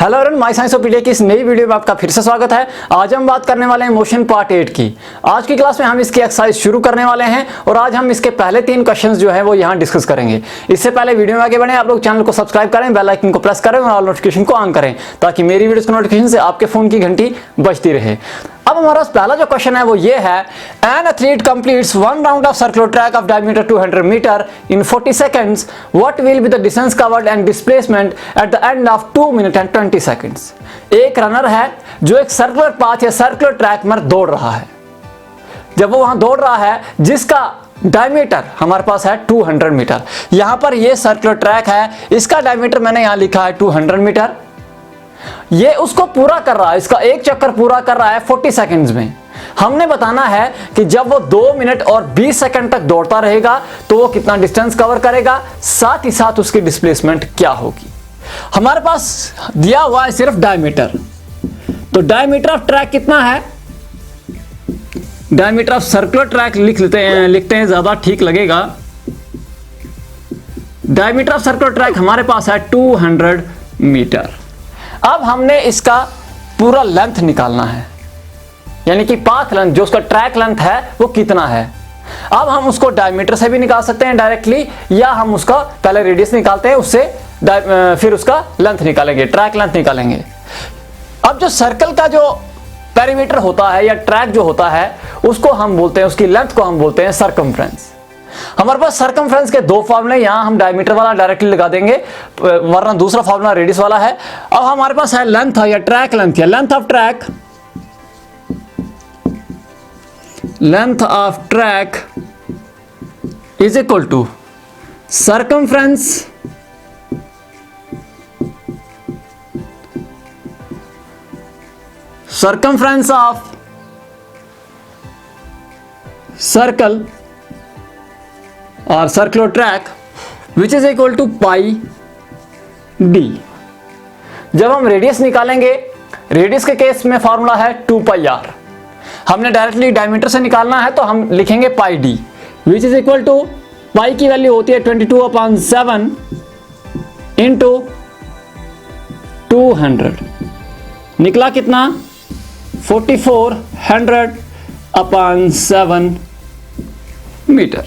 Hello everyone, my science of PDA की इस नई वीडियो में आपका फिर से स्वागत है। आज हम बात करने वाले हैं मोशन पार्ट 8 की। आज की क्लास में हम इसकी एक्सरसाइज शुरू करने वाले हैं और आज हम इसके पहले 3 क्वेश्चंस जो है वो यहाँ डिस्कस करेंगे। इससे पहले वीडियो में आगे बढ़े, आप लोग चैनल को सब्सक्राइब करें, बेल आइकन को प्रेस करें और ऑल नोटिफिकेशन को ऑन करें ताकि मेरी वीडियोस के नोटिफिकेशन से आपके फोन की घंटी बजती रहे। अब हमारा पहला जो क्वेश्चन है वो ये है, an athlete completes 1 round of circular track of diameter 200 metre in 40 seconds, what will be the distance covered and displacement at the end of 2 minute and 20 seconds. एक रनर है जो एक सर्कुलर पाथ या circular track में दौड़ रहा है। जब वो वहां दौड़ रहा है जिसका डायमीटर हमारे पास है 200 मीटर। यहां पर ये सर्कुलर ट्रैक है, इसका डायमीटर मैंने यहां लिखा है 200 मीटर। ये उसको पूरा कर रहा है, इसका एक चक्कर पूरा कर रहा है 40 सेकंड्स में। हमने बताना है कि जब वो 2 मिनट और 20 सेकंड तक दौड़ता रहेगा तो वो कितना डिस्टेंस कवर करेगा, साथ ही साथ उसकी डिस्प्लेसमेंट क्या होगी। हमारे पास दिया हुआ है सिर्फ डायमीटर, तो डायमीटर ऑफ ट्रैक कितना है, डायमीटर ऑफ सर्कुलर ट्रैक लिखते हैं ज्यादा ठीक लगेगा। डायमीटर ऑफ सर्कुलर ट्रैक हमारे पास है 200 मीटर। अब हमने इसका पूरा लेंथ निकालना है, यानी कि पाथ लेंथ जो उसका ट्रैक लेंथ है वो कितना है। अब हम उसको डायमीटर से भी निकाल सकते हैं डायरेक्टली, या हम उसका पहले रेडियस निकालते हैं, उससे फिर उसका लेंथ निकालेंगे, ट्रैक लेंथ निकालेंगे। अब जो सर्कल का जो पेरीमीटर होता है या ट्रैक जो होता है उसको हम बोलते हैं, उसकी लेंथ को हम बोलते हैं सर्कमफ्रेंस। हमारे पास सर्कमफ्रेंस के 2 फॉर्मूले, यहां हम डायमीटर वाला डायरेक्टली लगा देंगे, वरना दूसरा फॉर्मूला रेडियस वाला है। अब हमारे पास है लेंथ या ट्रैक लेंथ या length of track. Length of track is equal to circumference of circle और circular track which is equal to pi d. जब हम रेडियस निकालेंगे, रेडियस के केस में फॉर्मूला है 2 पाई आर। हमने डायरेक्टली डायमीटर से निकालना है तो हम लिखेंगे pi d which is equal to, pi की वैल्यू होती है 22/7 इंटू 200। निकला कितना, 4400/7 मीटर।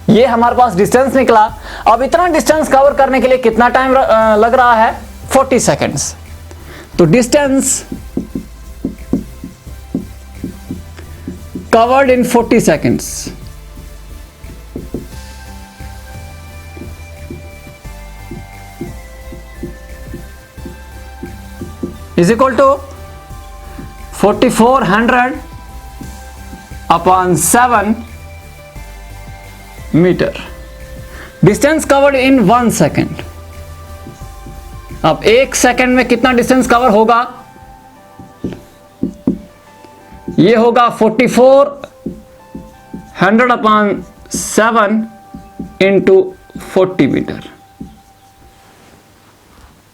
ये हमारे पास डिस्टेंस निकला। अब इतना डिस्टेंस कवर करने के लिए कितना टाइम लग रहा है, 40 सेकंड्स। तो distance covered in 40 seconds is equal to 4400/7 metre. Distance covered in 1 second. अब 1 सेकेंड में कितना डिस्टेंस कवर होगा, यह होगा 4400/7 इंटू 40 मीटर।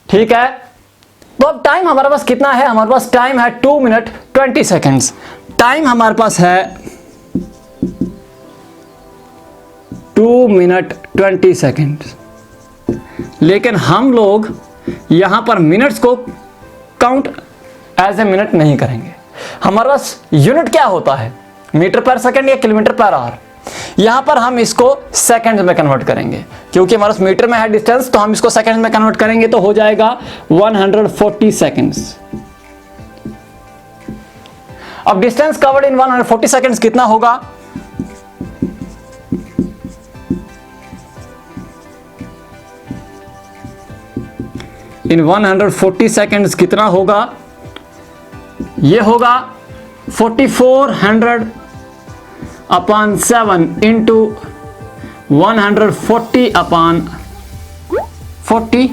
ठीक है। तो अब टाइम हमारे पास कितना है, हमारे पास टाइम है 2 मिनट 20 सेकेंड्स। टाइम हमारे पास है 2 मिनट 20 सेकेंड। लेकिन हम लोग यहां पर मिनट्स को काउंट एज ए मिनट नहीं करेंगे। हमारे पास यूनिट क्या होता है, मीटर पर सेकेंड या किलोमीटर पर आवर। यहां पर हम इसको सेकंड में कन्वर्ट करेंगे, क्योंकि हमारे पास मीटर में है डिस्टेंस, तो हम इसको सेकंड में कन्वर्ट करेंगे तो हो जाएगा 140 सेकंड्स। अब डिस्टेंस कवर्ड इन 140 सेकंड्स कितना होगा, इन 140 सेकंड्स कितना होगा, यह होगा 4400/7 इंटू 140/40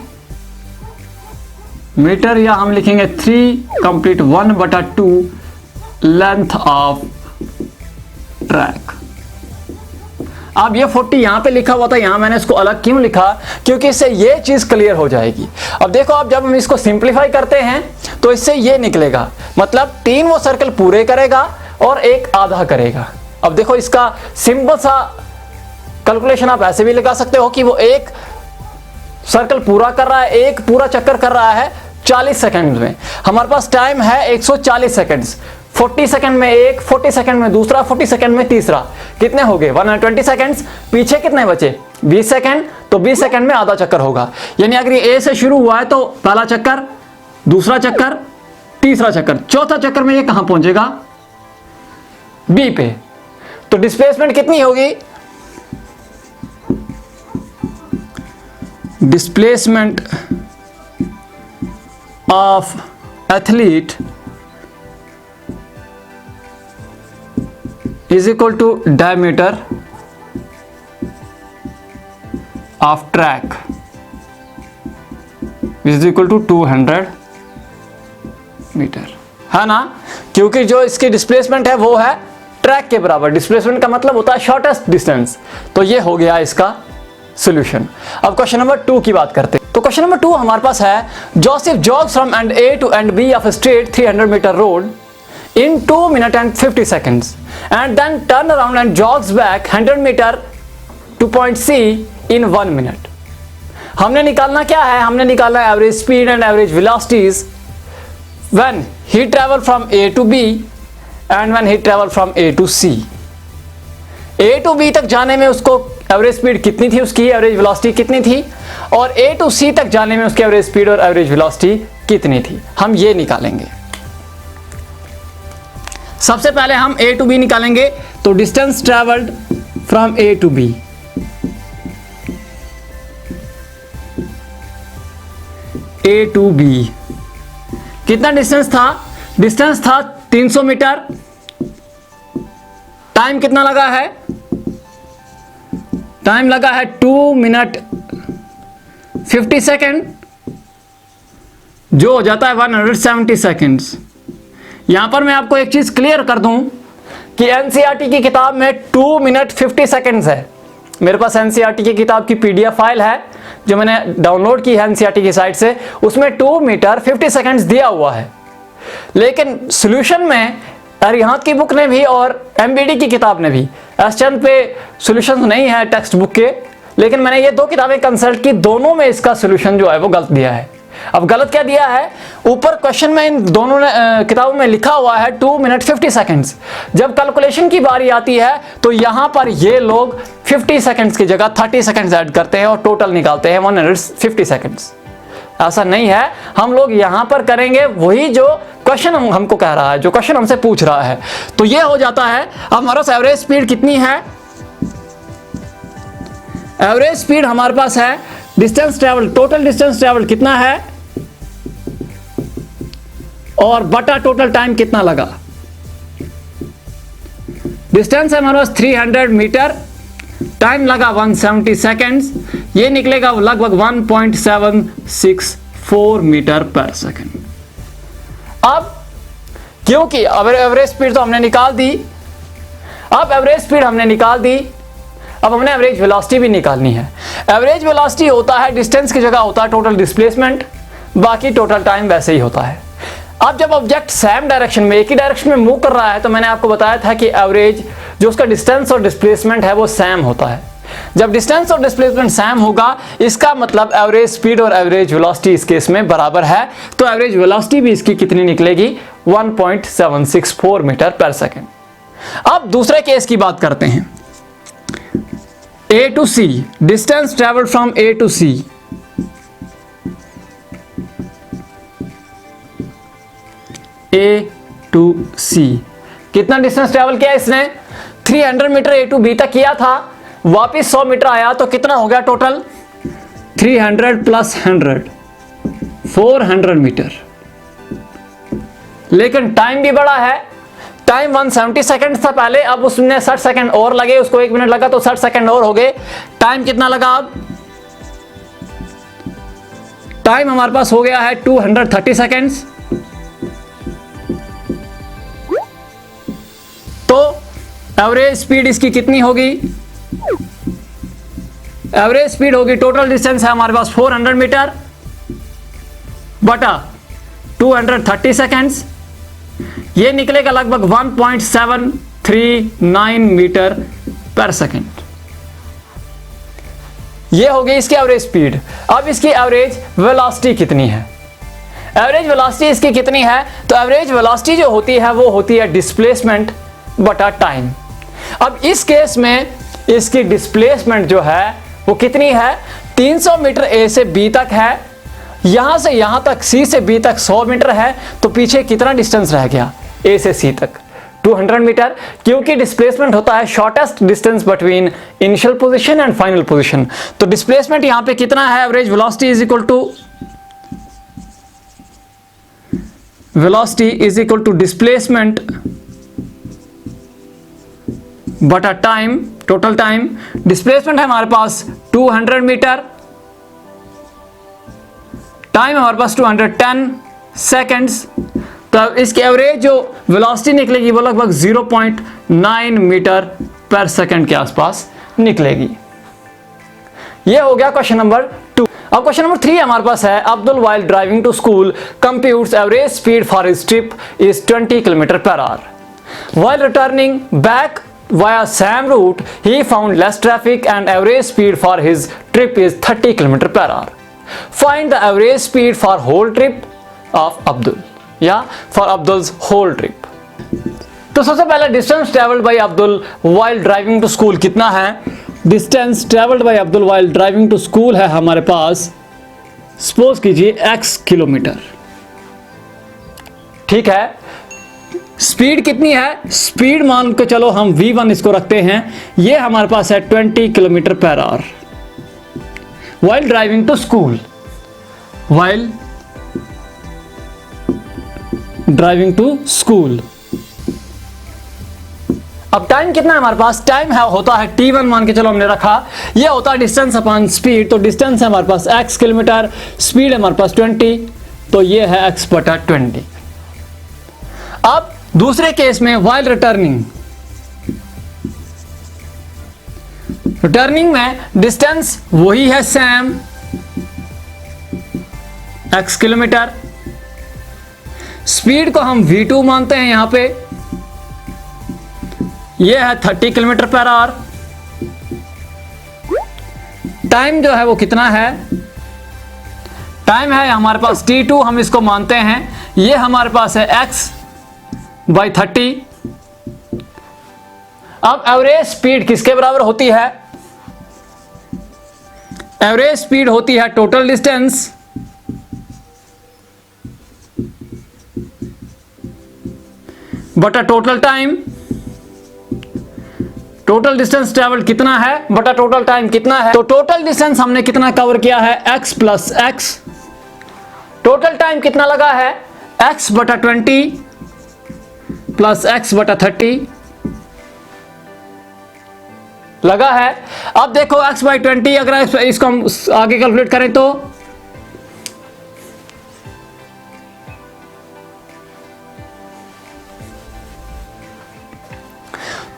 मीटर, या हम लिखेंगे 3 कंप्लीट 1/2 लेंथ ऑफ ट्रैक। अब ये 40 यहां पे लिखा हुआ था, यहां मैंने इसको अलग क्यों लिखा, क्योंकि इससे ये चीज क्लियर हो जाएगी। अब देखो, अब जब हम इसको सिंप्लीफाई करते हैं तो इससे ये निकलेगा, मतलब 3 वो सर्कल पूरे करेगा और 1 आधा करेगा। अब देखो, इसका सिंपल सा कैलकुलेशन आप ऐसे भी लगा सकते हो कि वो एक सर्कल पूरा कर रहा है, एक पूरा चक्कर कर रहा है 40 सेकंड में। हमारे पास टाइम है 140 सेकंड्स। 40 सेकंड में एक, 40 सेकंड में दूसरा, 40 सेकंड में तीसरा, कितने हो गए 120 सेकंड्स। पीछे कितने बचे 20 सेकंड, तो 20 सेकंड में आधा चक्कर होगा। यानी अगर ये ए से शुरू हुआ है तो पहला चक्कर, दूसरा चक्कर, तीसरा चक्कर, चौथा चक्कर में ये कहां पहुंचेगा बी पे। तो डिस्प्लेसमेंट कितनी होगी, displacement of athlete is equal to diameter of track is equal to 200 metre, है ना। क्योंकि जो इसकी डिस्प्लेसमेंट है वो है ट्रैक के बराबर। डिस्प्लेसमेंट का मतलब होता है शॉर्टेस्ट डिस्टेंस। तो ये हो गया इसका सॉल्यूशन। अब क्वेश्चन नंबर 2 की बात करते हैं। तो क्वेश्चन नंबर 2 हमारे पास है, Joseph jogs from end A to end B of straight 300 metre road in 2 minutes and 50 seconds and then turn around and jogs back 100 meter to point C in 1 minute। हमने निकालना क्या है, हमने निकालना है average speed and average velocities when he travel from A to B and when he travel from A to C। A to B तक जाने में उसको एवरेज स्पीड कितनी थी, उसकी एवरेज वेलोसिटी कितनी थी, और A to C तक जाने में उसकी एवरेज स्पीड और एवरेज वेलोसिटी कितनी थी, हम ये निकालेंगे। सबसे पहले हम A टू B निकालेंगे। तो distance travelled from A to B, A to B कितना डिस्टेंस था, डिस्टेंस था 300 मीटर। टाइम कितना लगा है, टाइम लगा है 2 मिनट 50 सेकेंड, जो हो जाता है 170 सेकेंड्स। यहां पर मैं आपको एक चीज क्लियर कर दूं कि एनसीईआरटी की किताब में 2 मिनट 50 सेकंड्स है। मेरे पास एनसीईआरटी की किताब की पीडीएफ फाइल है जो मैंने डाउनलोड की है एनसीईआरटी की साइट से, उसमें 2 मीटर 50 सेकंड्स दिया हुआ है। लेकिन सॉल्यूशन में अरिहंत की बुक ने भी और एमबीडी की किताब ने भी, एसचंद पे सॉल्यूशन नहीं है टेक्स्ट बुक के, लेकिन मैंने ये 2 किताबें कंसल्ट की, दोनों में इसका सॉल्यूशन जो है वो गलत दिया है। अब गलत क्या दिया है, ऊपर क्वेश्चन में इन दोनों किताबों में लिखा हुआ है 2 मिनट 50 सेकंड्स। जब कैलकुलेशन की बारी आती है तो यहां पर ये लोग 50 सेकंड्स की जगह 30 सेकंड्स ऐड करते हैं और टोटल निकालते हैं 150 सेकंड्स। ऐसा नहीं है, हम लोग यहां पर करेंगे वही जो क्वेश्चन हमको कह रहा है, जो क्वेश्चन हमसे पूछ रहा है। तो ये हो जाता है। अब हमारे पास एवरेज स्पीड कितनी है, एवरेज स्पीड हमारे पास है distance travel, total distance travel कितना है और बटा टोटल टाइम कितना लगा। डिस्टेंस है हमारे पास 300 मीटर, टाइम लगा 170 सेकेंड्स, ये निकलेगा लगभग 1.764 मीटर पर सेकेंड। अब क्योंकि एवरेज स्पीड तो हमने निकाल दी, अब एवरेज स्पीड हमने निकाल दी, अब हमने एवरेज वेलोसिटी भी निकालनी है। एवरेज वेलोसिटी होता है डिस्टेंस की जगह होता है टोटल डिस्प्लेसमेंट, बाकी टोटल टाइम वैसे ही होता है। अब जब ऑब्जेक्ट सेम डायरेक्शन में, एक ही डायरेक्शन में मूव कर रहा है, तो मैंने आपको बताया था कि एवरेज जो उसका डिस्टेंस और डिस्प्लेसमेंट है वो सेम होता है। जब डिस्टेंस और डिस्प्लेसमेंट सेम होगा, इसका मतलब एवरेज स्पीड और एवरेज वेलोसिटी इस केस में बराबर है। तो एवरेज वेलोसिटी भी इसकी कितनी निकलेगी, 1.764 मीटर पर सेकेंड। अब दूसरे केस की बात करते हैं। A to C, distance traveled from A to C, A to C कितना डिस्टेंस ट्रेवल किया इसने, 300 मीटर A to B तक किया था, वापिस 100 मीटर आया तो कितना हो गया टोटल, 300 प्लस 100 400 मीटर। लेकिन टाइम भी बड़ा है, टाइम 170 सेकंड था पहले, अब उसने 60 सेकंड और लगे, उसको 1 मिनट लगा तो 60 सेकंड और हो गए। टाइम कितना लगा, अब टाइम हमारे पास हो गया है 230 सेकंड्स। तो एवरेज स्पीड इसकी कितनी होगी, एवरेज स्पीड होगी, टोटल डिस्टेंस है हमारे पास 400 मीटर बटा 230 सेकंड्स, ये निकलेगा लगभग 1.739 मीटर पर सेकेंड। ये हो गई इसकी एवरेज स्पीड। अब इसकी एवरेज वेलोसिटी कितनी है, एवरेज वेलोसिटी इसकी कितनी है? तो एवरेज वेलोसिटी जो होती है वो होती है डिस्प्लेसमेंट बटा टाइम। अब इस केस में इसकी डिस्प्लेसमेंट जो है वो कितनी है? 300 मीटर ए से बी तक है, यहां से यहां तक सी से बी तक 100 मीटर है, तो पीछे कितना डिस्टेंस रह गया ए से सी तक? 200 मीटर, क्योंकि डिस्प्लेसमेंट होता है shortest distance between initial position and final position. तो डिस्प्लेसमेंट यहां पे कितना है? Average velocity is equal to displacement बटा टाइम, टोटल टाइम। डिस्प्लेसमेंट है हमारे पास 200 मीटर, टाइम हमारे पास 210 सेकेंड्स, तो इसकी एवरेज जो वेलोसिटी निकलेगी वो लगभग 0.9 मीटर पर सेकंड के आसपास निकलेगी। ये हो गया क्वेश्चन नंबर 2। अब क्वेश्चन नंबर 3 हमारे पास है, Abdul while driving to school computes average speed for his trip is 20 kilometre per hour. While returning back via same route, he found less traffic and average speed for his trip is 30 km per hour. Find the average speed for whole trip of Abdul, या for Abdul's whole trip. तो सबसे पहले distance travelled by Abdul while driving to school कितना है? Distance travelled by Abdul while driving to school है हमारे पास, suppose कीजिए x kilometre, ठीक है। स्पीड कितनी है? स्पीड मान के चलो हम v1 इसको रखते हैं, ये हमारे पास है 20 kilometre per hour while driving to school, while driving to school। अब टाइम कितना है हमारे पास? टाइम है होता है t1 मान के चलो हमने रखा, ये होता है डिस्टेंस अपॉन स्पीड, तो डिस्टेंस है हमारे पास x किलोमीटर, स्पीड है हमारे पास 20, तो ये है x बटा 20। अब दूसरे केस में while रिटर्निंग में डिस्टेंस वही है सेम x किलोमीटर, स्पीड को हम v2 मानते हैं यहां पे, ये है 30 किलोमीटर पर आवर। टाइम जो है वो कितना है? टाइम है हमारे पास t2, हम इसको मानते हैं, ये हमारे पास है x बाई 30। अब एवरेज स्पीड किसके बराबर होती है? एवरेज स्पीड होती है टोटल डिस्टेंस बटा total time. Total distance travel कितना है बटा टोटल टाइम कितना है? तो टोटल डिस्टेंस हमने कितना कवर किया है? x plus x। Total time कितना लगा है? x बटा 20 प्लस x बटा 30 लगा है। अब देखो x बाई 20, अगर इसको हम आगे कैलकुलेट करें तो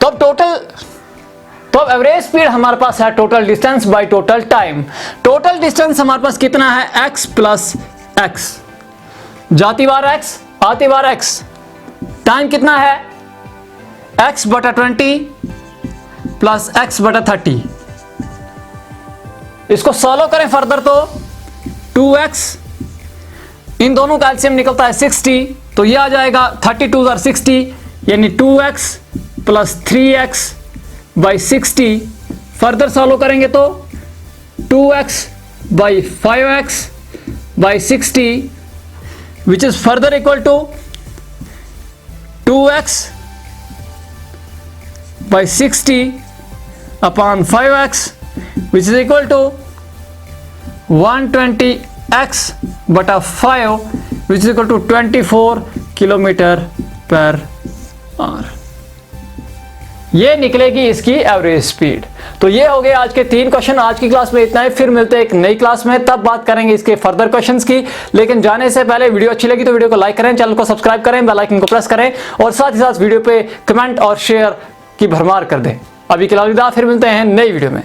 अब टोटल, तो अब एवरेज स्पीड हमारे पास है total distance by total time. Total distance हमारे पास कितना है? x प्लस x, जाती बार x आती बार x। टाइम कितना है? x बटा 20 प्लस x बटा 30। इसको सॉल्व करें फर्दर तो 2x, इन दोनों का एलसीएम निकलता है 60, तो ये आ जाएगा 32 और 60, यानी 2x plus 3x by 60। Further solve करेंगे तो 2x by 5x by 60 which is further equal to 2x by 60 upon 5x which is equal to 120x बटा 5 which is equal to 24 kilometre per our. ये निकलेगी इसकी average speed. तो ये हो गए आज के 3 क्वेश्चन। आज की क्लास में इतना ही, फिर मिलते हैं एक नई क्लास में, तब बात करेंगे इसके फर्दर क्वेश्चंस की। लेकिन जाने से पहले वीडियो अच्छी लगी तो वीडियो को लाइक करें, चैनल को सब्सक्राइब करें, बेल आइकन को प्रेस करें और साथ ही साथ वीडियो पे कमेंट और शेयर की भरमार कर दें। अभी के लिए अलविदा, फिर मिलते हैं नई वीडियो में।